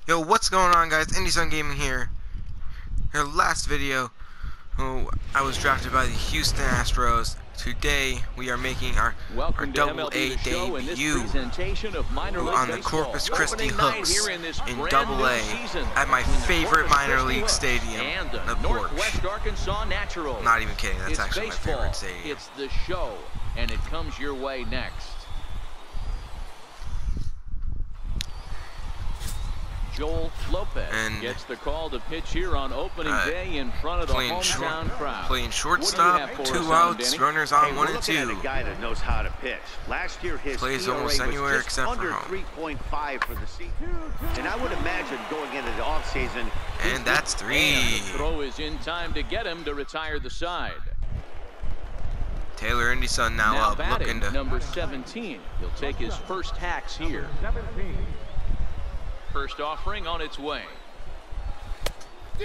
Yo, what's going on, guys? IndieSun Gaming here. Your last video, I was drafted by the Houston Astros. Today, we are making our Double A debut on the Corpus Christi Hooks in Double A at my favorite minor league stadium, the Porch. Not even kidding, that's actually my favorite stadium. It's the show, and it comes your way next. Joel Lopez gets the call to pitch here on opening day in front of the hometown crowd. Playing shortstop, 2 outs, runners on 1 and 2. A guy that knows how to pitch. Last year his plays ERA almost anywhere was except under for home. 3.5 for the season. And I would imagine going into the offseason. And that's 3. And the throw is in time to get him to retire the side. Taylor IndieSun now up, batting, looking to number 17. He'll take his first hacks here. First offering on its way.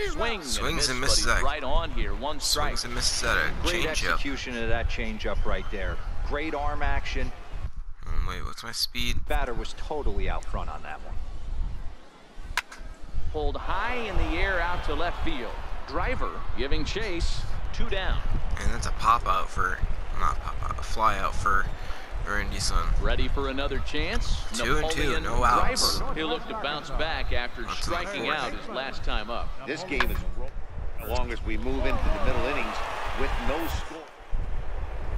Swings and misses at right on here. 1 strike. Swings and misses at a Great changeup. execution of that changeup right there. Great arm action. Wait, what's my speed? Batter was totally out front on that one. Pulled high in the air out to left field. Driver giving chase. 2 down. And that's a pop out for, not pop out, a fly out for IndieSun. Ready for another chance. 2 and 2, no outs. Driver. He'll look to bounce back after striking out his last time up. This game is as long as we move into the middle innings with no score.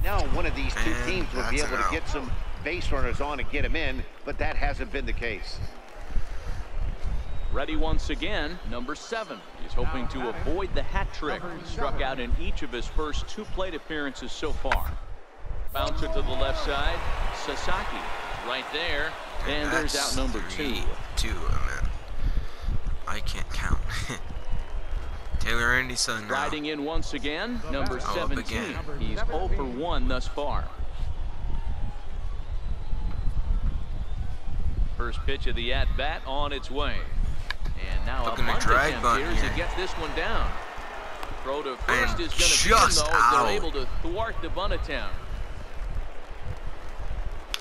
Now one of these two teams will be able to get some base runners on and get them in, but that hasn't been the case. Ready once again, number 7. He's hoping to avoid the hat trick. He struck out in each of his first 2 plate appearances so far. Bouncer to the left side. Sasaki right there. And there's out number 2. 2, man. I can't count. Taylor IndieSun now. Riding in once again, number 17. He's 0 for 1 thus far. First pitch of the at-bat on its way. And now looking to drag bunt here to get this one down. Throw to first is going to be in, though, as they're able to thwart the bunt attempt.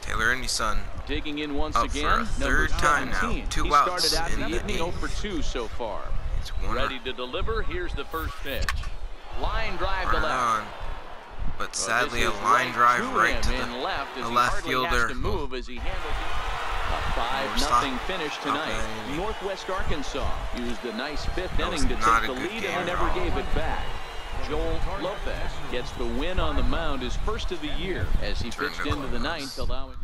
Taylor IndieSun digging in once up again. for a 3rd time now. 2 outs started out in the evening 0 for 2 so far. Ready to deliver. Here's the first pitch. Line drive to left. But sadly, a line drive right to the left fielder. To move as he handles it. A 5-0 finish tonight. Northwest Arkansas used a nice 5th inning to take the lead and never gave it back. Joel Lopez gets the win on the mound, his first of the year, as he pitched into the 9th, allowing.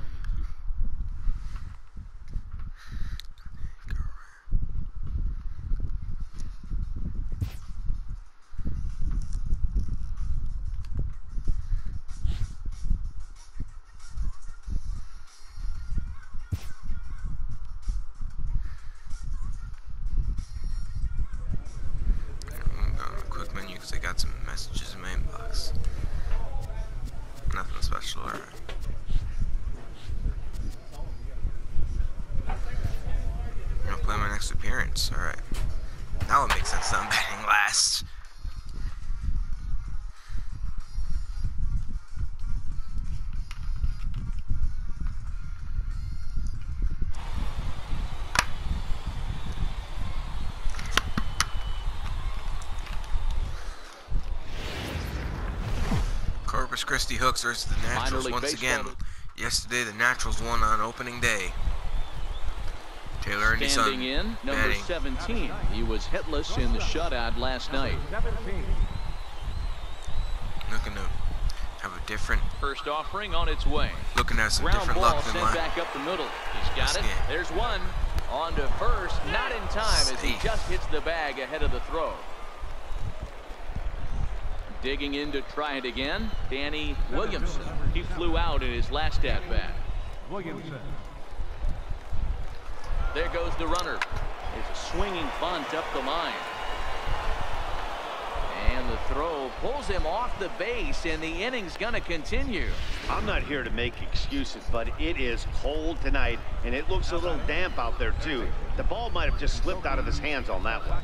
Quick menu because I got some messages in my inbox. Nothing special, alright. I'm gonna play my next appearance, alright. Now it makes sense that I'm batting last. Corpus Christi Hooks versus the Naturals once again. Yesterday, the Naturals won on opening day. Taylor IndieSun standing in, number 17. He was hitless in the shutout last night. Looking to have a different. First offering on its way. Looking at some different luck than mine. Back up the middle. He's got it. There's one. On to first. Not in time as he just hits the bag ahead of the throw. Digging in to try it again, Danny Williamson. He flew out in his last at-bat. There goes the runner. It's a swinging bunt up the line. And the throw pulls him off the base, and the inning's going to continue. I'm not here to make excuses, but it is cold tonight, and it looks a little damp out there, too. The ball might have just slipped out of his hands on that one.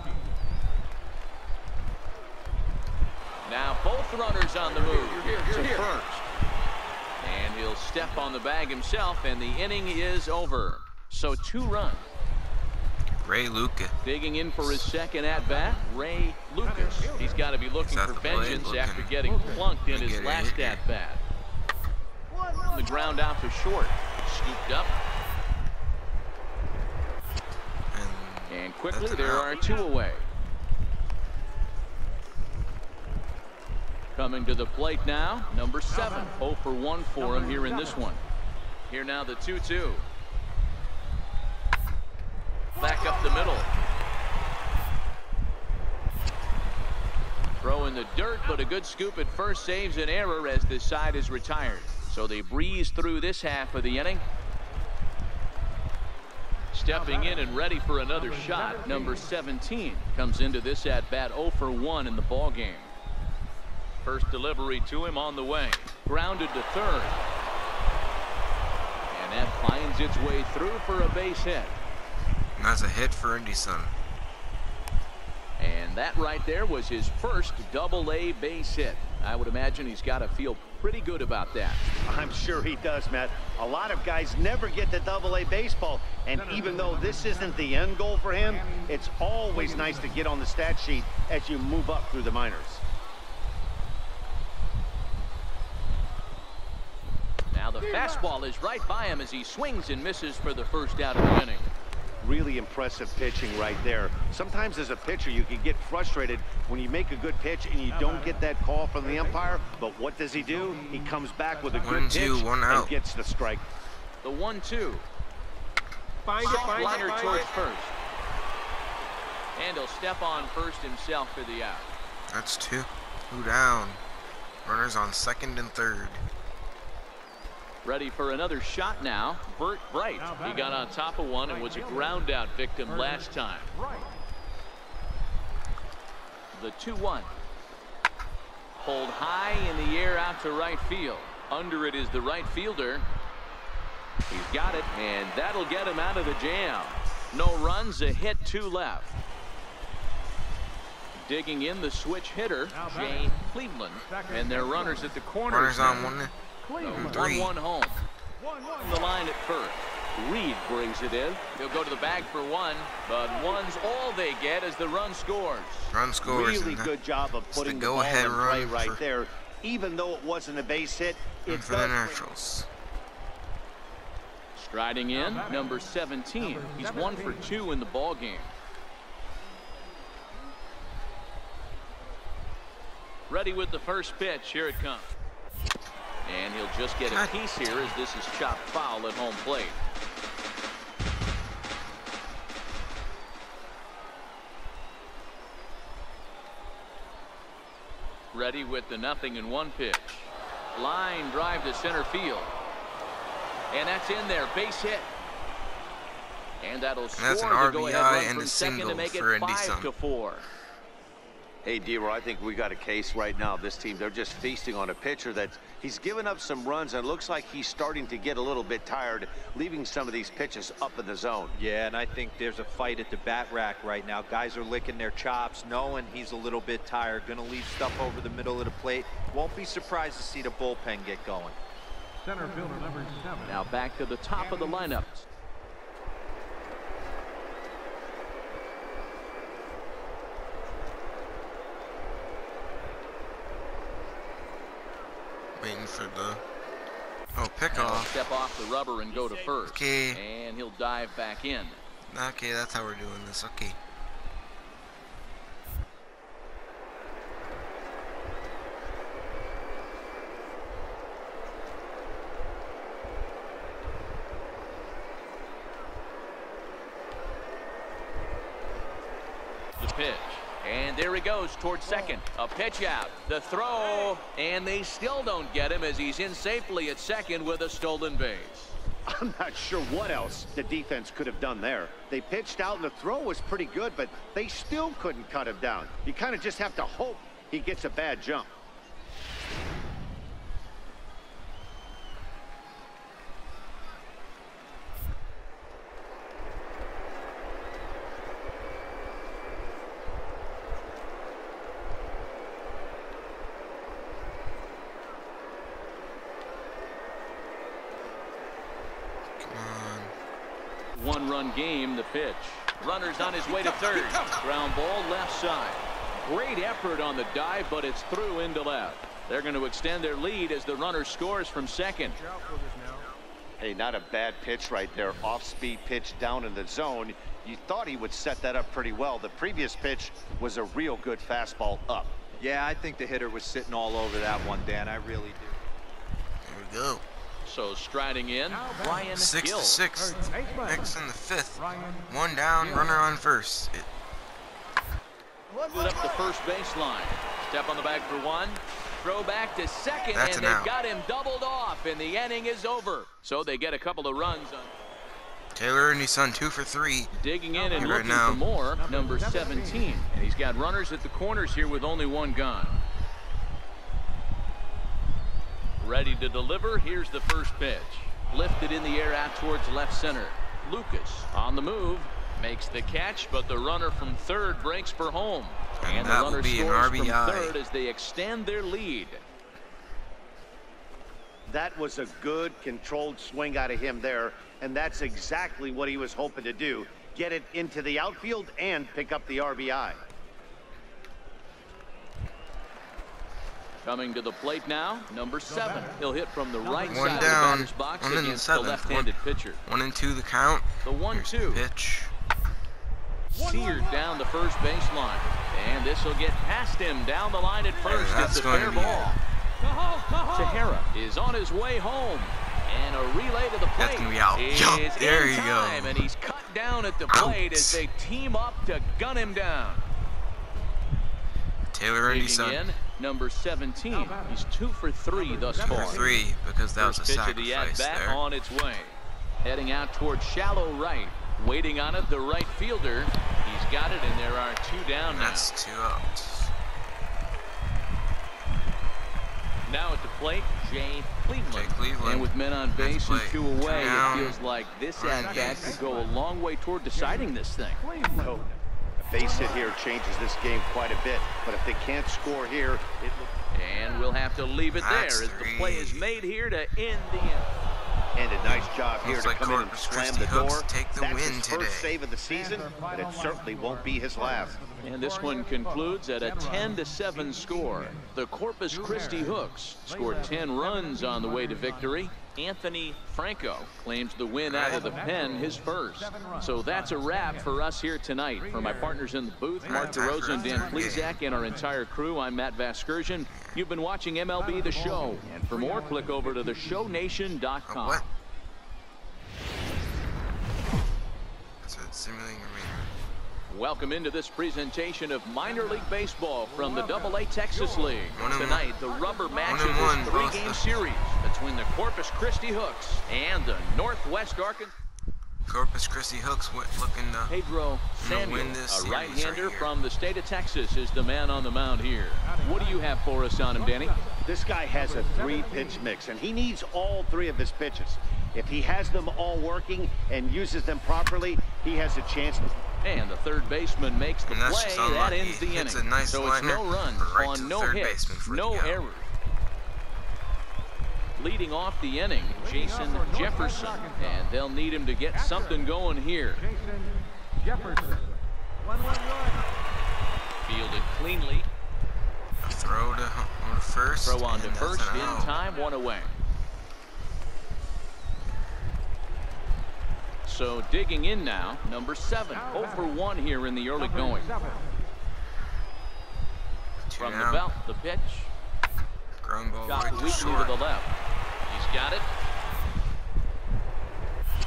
Now both runners on the move to first. And he'll step on the bag himself, and the inning is over. So 2 runs. Ray Lucas. Digging in for his second at-bat, Ray Lucas. He's got to be looking for vengeance after getting plunked in his last at-bat. The ground out to short. Scooped up. And quickly there are 2 away. Coming to the plate now, number 7. 0 for 1 for him here in this one. Here now the 2-2. Back up the middle. Throw in the dirt, but a good scoop at first saves an error as this side is retired. So they breeze through this half of the inning. Stepping in and ready for another shot, number 17 comes into this at-bat 0 for 1 in the ball game. First delivery to him on the way. Grounded to third. And that finds its way through for a base hit. And that's a hit for Indyson. And that right there was his first Double-A base hit. I would imagine he's got to feel pretty good about that. I'm sure he does, Matt. A lot of guys never get to Double-A baseball, and even though this isn't the end goal for him, it's always nice to get on the stat sheet as you move up through the minors. Now the fastball is right by him as he swings and misses for the first out of the inning. Really impressive pitching right there. Sometimes as a pitcher you can get frustrated when you make a good pitch and you don't get that call from the umpire, but what does he do? He comes back with a good pitch and gets the strike. The 1-2. Liner towards first. And he'll step on first himself for the out. That's 2 down. Runners on second and third. Ready for another shot now. Bert Bright. He got on top of one and was a ground out victim last time. The 2-1. Pulled high in the air out to right field. Under it is the right fielder. He's got it, and that'll get him out of the jam. No runs, a hit, 2 left. Digging in the switch hitter, Jay Cleveland. And their runners at the corners. Runners on 1 and 3. 1-1 home. The line at first. Reed brings it in. He'll go to the bag for 1, but 1's all they get as the run scores. Run scores. Really good job of putting the ball in play right there. Even though it wasn't a base hit, it for the Naturals. Striding in, number 17. He's 1 for 2 in the ball game. Ready with the first pitch. Here it comes. And he'll just get a piece here as this is chopped foul at home plate. Ready with the 0-1 pitch. Line drive to center field. And that's in there. Base hit. And that'll score the go-ahead run from second to make it 5-4. Hey, D-Roy, I think we got a case right now. This team, they're just feasting on a pitcher that he's given up some runs and looks like he's starting to get a little bit tired, leaving some of these pitches up in the zone. Yeah, and I think there's a fight at the bat rack right now. Guys are licking their chops, knowing he's a little bit tired, going to leave stuff over the middle of the plate. Won't be surprised to see the bullpen get going. Center fielder number 7. Now back to the top of the lineup. Waiting for the pickoff. Step off the rubber and go to first. Okay. And he'll dive back in. Okay, that's how we're doing this. Okay. The pitch. And there he goes towards second. A pitch out. The throw. And they still don't get him as he's in safely at second with a stolen base. I'm not sure what else the defense could have done there. They pitched out and the throw was pretty good, but they still couldn't cut him down. You kind of just have to hope he gets a bad jump. One-run game, the pitch. Runner's on his way to third. Ground ball left side. Great effort on the dive, but it's through into left. They're going to extend their lead as the runner scores from second. Hey, not a bad pitch right there. Off-speed pitch down in the zone. You thought he would set that up pretty well. The previous pitch was a real good fastball up. Yeah, I think the hitter was sitting all over that one, Dan. I really do. There we go. So striding in, Ryan 6-6. Next in the fifth. One down, runner on first. Put up the first baseline. Step on the bag for one. Throw back to second, and they've got him doubled off, and the inning is over. So they get a couple of runs on. Taylor and his son 2 for 3. Digging in and looking for more, number 17. And he's got runners at the corners here with only one gone. Ready to deliver. Here's the first pitch. Lifted in the air out towards left center. Lucas on the move. Makes the catch, but the runner from third breaks for home. And the runner scores from third as they extend their lead. That was a good, controlled swing out of him there, and that's exactly what he was hoping to do. Get it into the outfield and pick up the RBI. Coming to the plate now, number 7. He'll hit from the right One side down, of the batter's box one against the left-handed pitcher. 1-2 the count. The 1-2 pitch. Seared down the first baseline, and this will get past him down the line at first. It's a fair ball. Sahara is on his way home, and a relay to the plate. That's gonna be out. Is there in you time, go. and he's cut down at the plate as they team up to gun him down. Taylor and his son. In, number 17. He's 2 for 3 thus far. 3 because that was a First pitch of the sacrifice at-bat there. on its way. Heading out towards shallow right. Waiting on it, the right fielder. He's got it, and there are 2 down now. That's 2 outs. Now at the plate, Jay Cleveland. And with men on base and 2 away, it feels like this at-bat could go a long way toward deciding this thing. A base hit here changes this game quite a bit, but if they can't score here, it looks... And we'll have to leave it there as the play is made here to end the inning. And a nice job here to come in and slam the door. Take the That's win his today. first save of the season, but it certainly won't be his last. And this one concludes at a 10-7 score. The Corpus Christi Hooks scored 10 runs on the way to victory. Anthony Franco claims the win out of the pen, his first. So that's a wrap for us here tonight. For my partners in the booth, Mark DeRosa and Dan Plesac, and our entire crew, I'm Matt Vasgersian. You've been watching MLB The Show. And for more, click over to theshownation.com. What? That's a simulating arena. Welcome into this presentation of minor league baseball from the AA Texas League. Tonight, the rubber match of this 3-game series between the Corpus Christi Hooks and the Northwest Arkansas. Corpus Christi Hooks looking to Pedro Samuel, win this a right-hander right from the state of Texas, is the man on the mound here. What do you have for us on him, Danny? This guy has a 3-pitch mix, and he needs all 3 of his pitches. If he has them all working and uses them properly, he has a chance to... And the third baseman makes the play. That ends the inning. So it's no runs on no hits, no errors. Leading off the inning, Jason Jefferson. And they'll need him to get something going here. Jefferson. 1-1-1. Fielded cleanly. A throw to first. Throw on to first in time, 1 away. So digging in now, number 7, 0 for 1 here in the early going. From the belt, the pitch. Ground ball Shot right to weakly short. to the left. He's got it.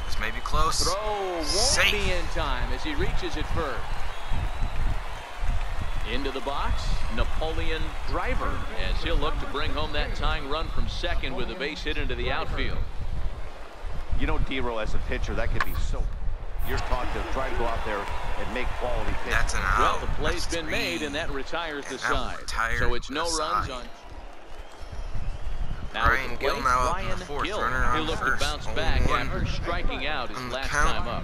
This may be close. Throw won't be in time as he reaches it first. Into the box, Napoleon Driver, as he'll look to bring home that tying run from second with a base hit into the outfield. You know, D-Row, as a pitcher, that could be so... You're taught to try to go out there and make quality pitches. That's an out. Well, the play's That's been 3. made, and that retires the And that side. retired So it's no the runs side. on... Now Ryan at the Gill plate, now up in the Ryan fourth, Gill. runner on He'll look to first, bounce back 0-1 after striking out his on the last count. time up.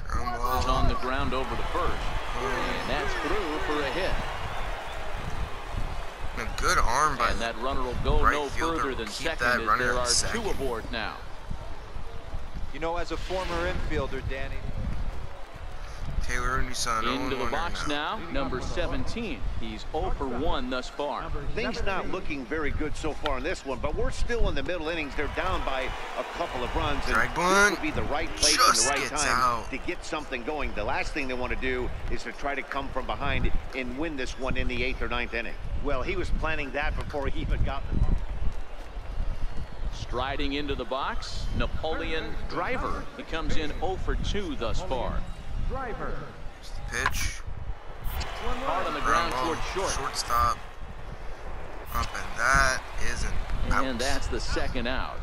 Ground ball. Is on the ground over the first. And that's through for a hit. A good arm by And that runner will go right no fielder further will than keep second that as runner there at are second. 2 aboard now. You know, as a former infielder, Danny. Taylor into the box now, number 17. He's 0 for 1 thus far. Things not looking very good so far in this one, but we're still in the middle innings. They're down by a couple of runs, and this would be the right place and the right time to get something going. The last thing they want to do is to try to come from behind and win this one in the 8th or 9th inning. Well, he was planning that before he even got there. Striding into the box, Napoleon Driver. He comes in 0 for 2 thus far. Driver. Pitch. Hard on the ground towards short. Shortstop. Up, and that is an out. And that's the second out.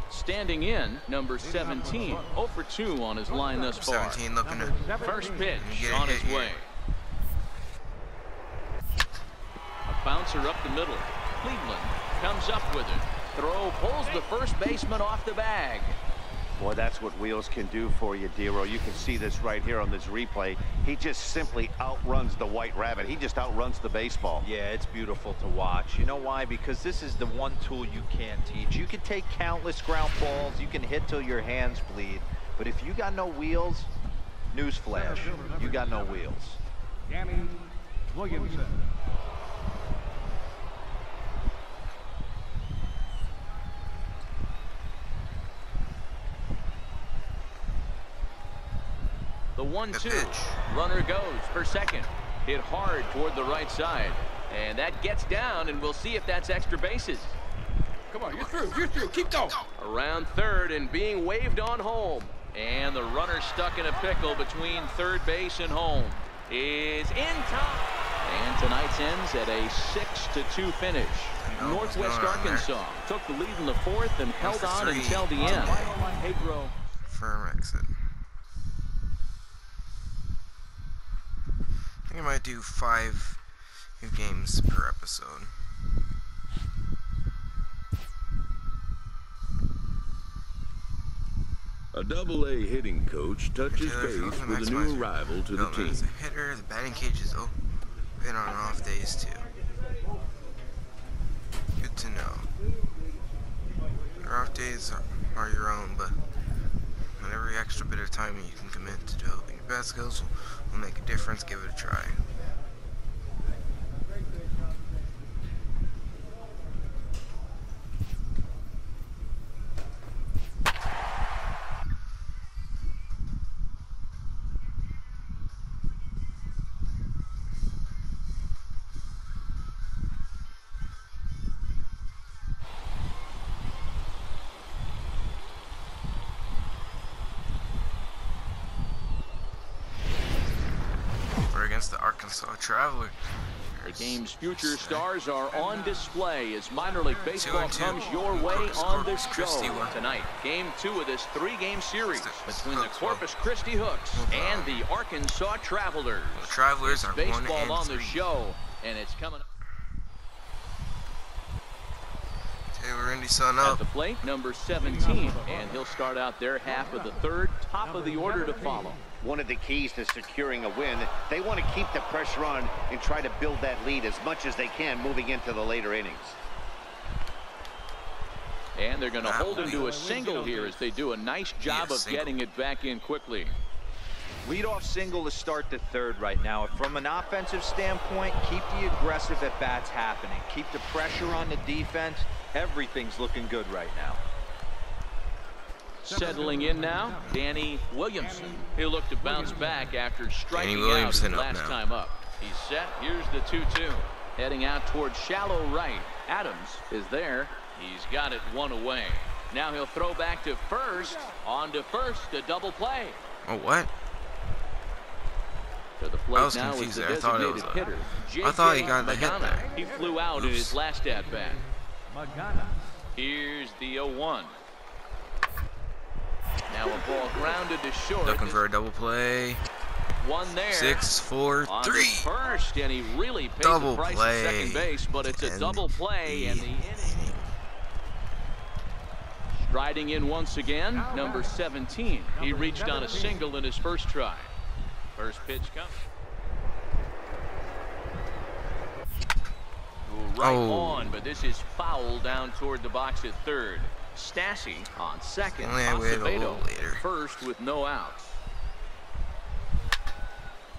Standing in, number 17. 0 for 2 on his line thus far. 17 looking to first pitch on its way. A bouncer up the middle. Cleveland comes up with it. Throw pulls the first baseman off the bag. Boy, that's what wheels can do for you, Dero. You can see this right here on this replay. He just simply outruns the White Rabbit. He just outruns the baseball. Yeah, it's beautiful to watch. You know why? Because this is the one tool you can't teach. You can take countless ground balls. You can hit till your hands bleed. But if you got no wheels, newsflash, you got no wheels. Danny Williamson. The 1-2. Runner goes for second. Hit hard toward the right side. And that gets down, and we'll see if that's extra bases. Come on, you're through. You're through. Keep going. Around third and being waved on home. And the runner stuck in a pickle between third base and home is in time. And tonight's ends at a 6-2 finish. Northwest Arkansas took the lead in the 4th and held on until the end. Pedro. Firm exit. I think I might do 5 new games per episode. A double-A hitting coach touches base with a new arrival to the team. As a hitter, the batting cage is open on off days too. Good to know. Your off days are your own, but on every extra bit of time you can commit to developing your bat skills will make a difference. Give it a try. Against the Arkansas Travelers. The game's future stars are on display as minor league baseball comes your way on this show tonight. Game 2 of this 3-game series between the Corpus Christi Hooks and the Arkansas Travelers. The Travelers are baseball on the show, and it's coming up. Taylor Indyson up. At the plate, number 17, and he'll start out their half of the 3rd, top of the order to follow. One of the keys to securing a win, they want to keep the pressure on and try to build that lead as much as they can moving into the later innings. And they're going to hold him to a single here as they do a nice job of getting it back in quickly. Leadoff single to start the 3rd right now. From an offensive standpoint, keep the aggressive at-bats happening. Keep the pressure on the defense. Everything's looking good right now. Settling in now, Danny Williamson. He'll look to bounce back after striking out his last time up. He's set. Here's the 2-2. Heading out towards shallow right. Adams is there. He's got it 1 away. Now he'll throw back to first. On to first, a double play. Oh, what? To the plate I was now confused is the there. I thought it was hitter. I thought he got the hit there. He flew out in his last at-bat. Magana. Here's the 0-1. Now a ball grounded to short. Looking for a double play. One there. 6, 4, 3. First, and he really pays Double the price play. at second base, but it's a double play, and the inning. Striding in once again, number 17. He reached on a single in his first try. First pitch comes. right on, but this is foul down toward the box at third. Stassi on second. Acevedo first with no outs.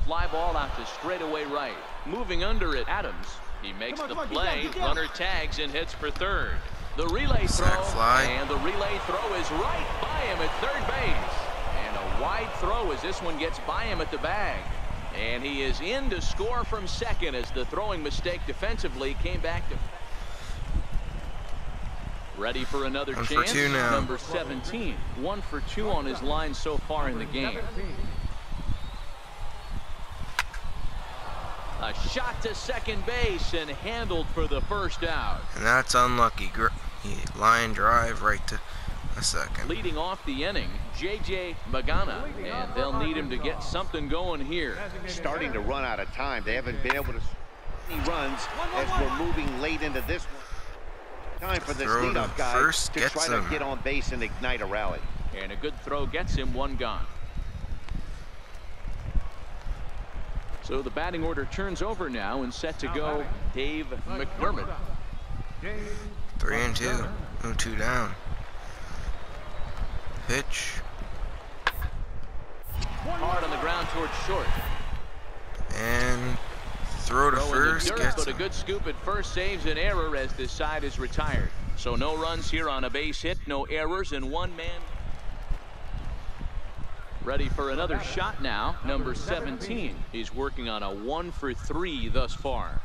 Fly ball out to straightaway right. Moving under it, Adams. He makes the play. Runner tags and hits for third. The relay throw, and the relay throw is right by him at third base. And a wide throw as this one gets by him at the bag. And he is in to score from second as the throwing mistake defensively came back to. Ready for another chance. Number 17. 1 for 2 on his line so far in the game. A shot to second base and handled for the first out. And that's unlucky. Line drive right to a second. Leading off the inning, J.J. Magana, and they'll need him to get something going here. Starting to run out of time. They haven't been able to any runs as we're moving late into this one. Time for this leadoff guy to try to get on base and ignite a rally. And a good throw gets him one gone. So the batting order turns over now and set to go Dave McDermott. 3-2. 0-2 down. Pitch. Hard on the ground towards short. And throw to first. But a good scoop at first saves an error as this side is retired. So no runs here on a base hit, no errors, and one man. Ready for another shot now. Number 17. He's working on a 1 for 3 thus far.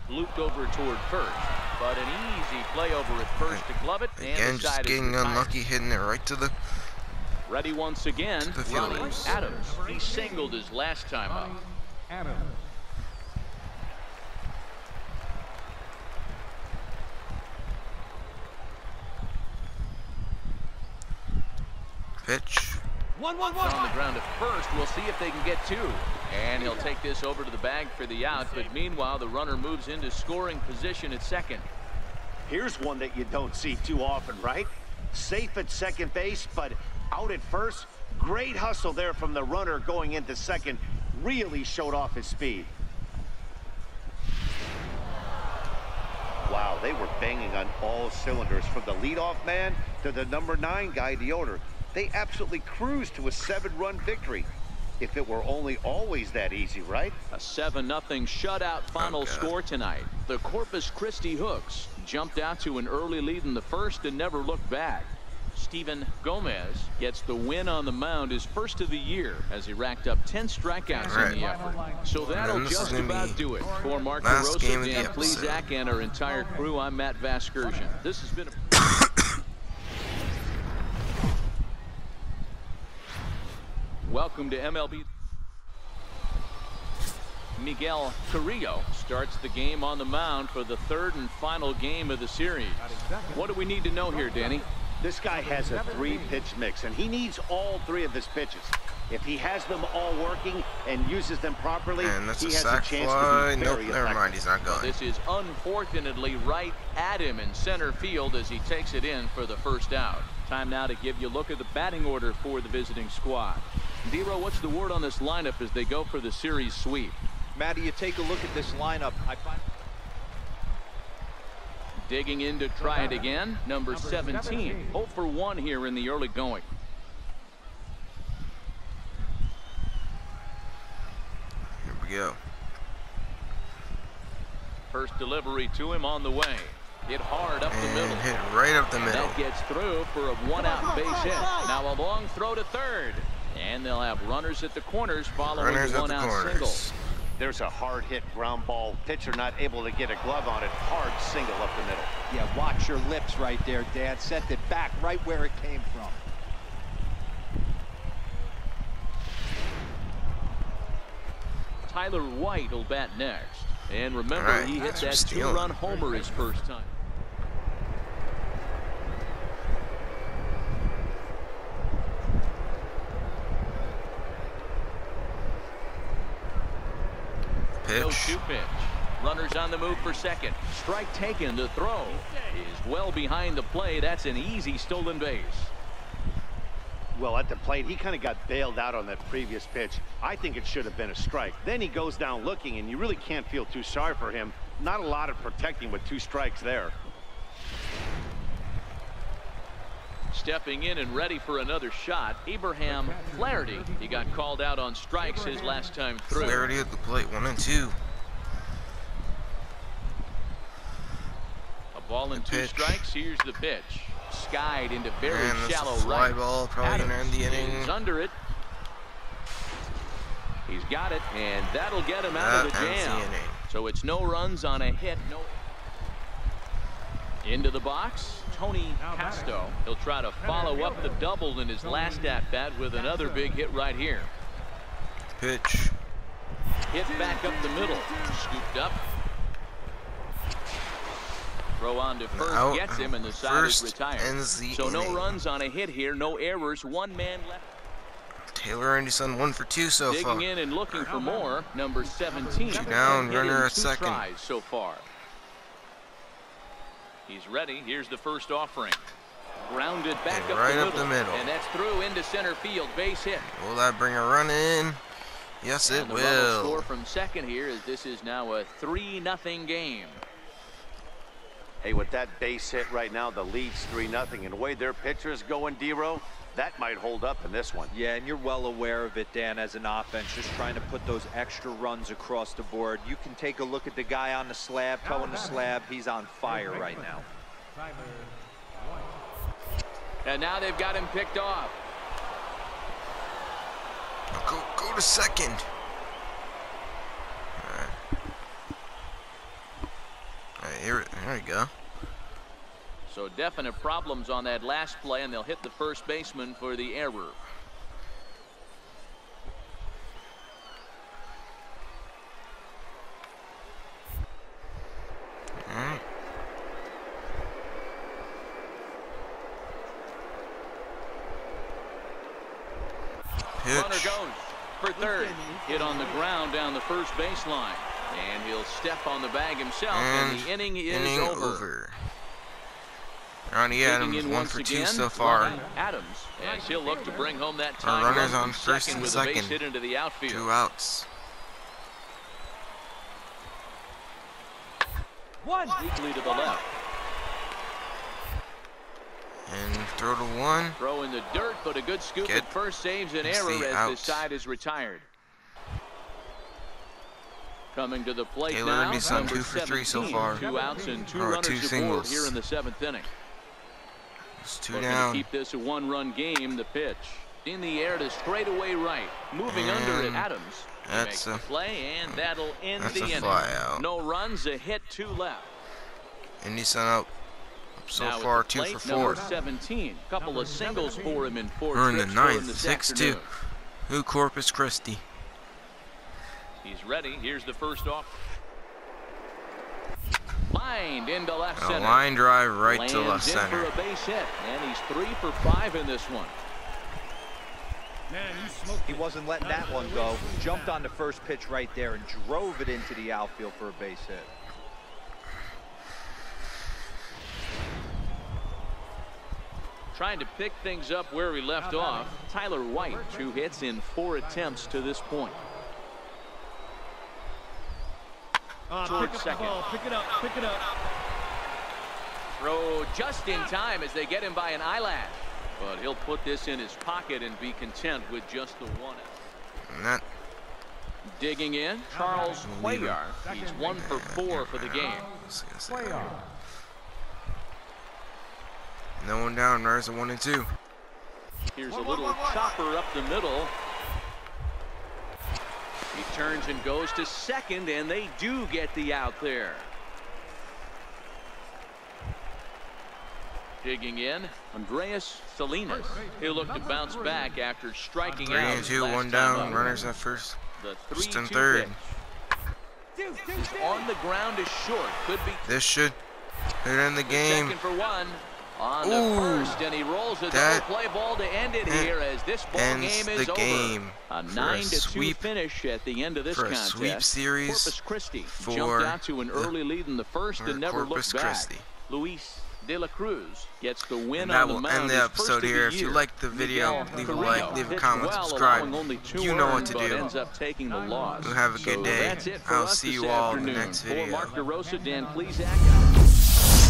Looped over toward first, but an easy play over at first to glove it. Again, just getting unlucky, hitting it right to the. Ready once again. Ronnie Adams. He singled his last time up. Adams. Pitch. 1-1-1 on the ground at first. We'll see if they can get 2. And he'll take this over to the bag for the out. But meanwhile, the runner moves into scoring position at second. Here's one that you don't see too often, right? Safe at second base, but out at first. Great hustle there from the runner going into second. Really showed off his speed. Wow, they were banging on all cylinders from the leadoff man to the number 9 guy, the owner. They absolutely cruised to a 7-run victory. If it were only always that easy, right? A 7-0 shutout final score tonight. The Corpus Christi Hooks jumped out to an early lead in the first and never looked back. Steven Gomez gets the win on the mound, his first of the year, as he racked up 10 strikeouts in the effort. So that'll just about do it. For Mark DeRosa, Dan Plesac, and our entire crew, I'm Matt Vasgersian. This has been a... Welcome to MLB. Miguel Carrillo starts the game on the mound for the 3rd and final game of the series. What do we need to know here, Danny? This guy has a 3-pitch mix, and he needs all 3 of his pitches. If he has them all working and uses them properly, he has a chance to be very effective. Never mind, he's not going. This is unfortunately right at him in center field as he takes it in for the first out. Time now to give you a look at the batting order for the visiting squad. Dero, what's the word on this lineup as they go for the series sweep? Matty, you take a look at this lineup. Digging in to try it again, number 17. 0 for 1 here in the early going. Here we go. First delivery to him on the way. Hit hard up the middle. Hit right up the middle. That gets through for a 1-out base hit. Now a long throw to third. And they'll have runners at the corners following the 1-out single. There's a hard hit ground ball. Pitcher not able to get a glove on it. Hard single up the middle. Yeah, watch your lips right there, Dad. Sent it back right where it came from. Tyler White will bat next. And remember, he hit that 2-run homer his first time. Pitch. 0-2 pitch. Runners on the move for second. Strike taken. The throw is well behind the play. That's an easy stolen base. Well, at the plate, he kind of got bailed out on that previous pitch. I think it should have been a strike. Then he goes down looking, and you really can't feel too sorry for him. Not a lot of protecting with 2 strikes there. Stepping in and ready for another shot, Abraham Flaherty. He got called out on strikes his last time through. Flaherty at the plate, 1-2. A ball and 2 strikes. Here's the pitch. Skied into very shallow fly right. ball, probably gonna end the inning. He's under it. He's got it, and that'll get him out of the jam. So it's no runs on a hit. No. Into the box, Tony Casto. He'll try to follow up the double in his last at-bat with another big hit right here. Pitch. Hit back up the middle. Scooped up. Throw on to first gets him, and the side is retired. So no runs on a hit here, no errors, 1 man left. Taylor Anderson 1 for 2 so far. Digging in and looking for more, number 17. 2 down, runner at 2 second. tries so far. He's ready. Here's the first offering. Grounded back up the middle. And that's through into center field. Base hit. Will that bring a run in? Yes, it will. Score from second here, as this is now a 3-0 game. Hey, with that base hit right now, the lead's 3-0. And the way their pitcher is going, D-Row, that might hold up in this one. Yeah, and you're well aware of it, Dan, as an offense, just trying to put those extra runs across the board. You can take a look at the guy on the slab, towing the slab. He's on fire right now. And now they've got him picked off. Go to second. All right, here we go. So definite problems on that last play, and they'll hit the first baseman for the error. All right. Pitch. Runner goes for third. Hit on the ground down the first baseline. And he'll step on the bag himself, and the inning is over. Ronnie Adams 1 for 2 so far. Adams, as he'll look to bring home that time. Runners on first and with second. A base hit into the outfield. 2 outs. Weakly to the left. And throw to 1. Throw in the dirt, but a good scoop at first saves an error as the side is retired. Coming to the plate Taylor now, Anderson 2 for 3 so far. 2 outs and 2 runners aboard here in the 7th inning. It's 2 down. To keep this a 1-run game, the pitch in the air to straightaway right, moving under it. Adams. That's a play, and that'll end the inning. Fly out. No runs, a hit, 2 left. Anderson up so now far 2 for 4. Number 17, couple of singles for him in 4 We're in the trips 9th, 6-2. Who Corpus Christi. He's ready. Here's the first off. Lined into left center. A line drive right Lands to left in center. For a base hit, and he's 3 for 5 in this one. He wasn't letting that one go. Jumped on the first pitch right there and drove it into the outfield for a base hit. Trying to pick things up where we left off. Tyler White, 2 hits in 4 attempts to this point. Towards second. Pick it up. Throw just in time as they get him by an eyelash. But he'll put this in his pocket and be content with just the 1 out. Digging in, Charles Cuellar. He's 1 for 4 for the game. No one down, runners at 1 and 2. Here's a little chopper up the middle. He turns and goes to second, and they do get the out there. Digging in, Andreas Salinas. He'll look to bounce back after striking out. 3 and 2, 1 down, runners at first. First and third. On the ground is short. Could be. This should end the game. Second for 1. On the first, and he rolls a double play ball to end it here as this ball game is over. A 9-2 finish at the end of this contest. Sweep series Corpus Christi jumped out to an early lead in the first and never looked back. Luis De La Cruz gets the win And that on the will mound. end the episode here. If you liked the video, leave a like, leave a comment, subscribe. You know what to do. Ends up taking the loss. You have a good day. That's it for I'll us see this you all in the afternoon. next For video. Mark DeRosa, Dan Plesac.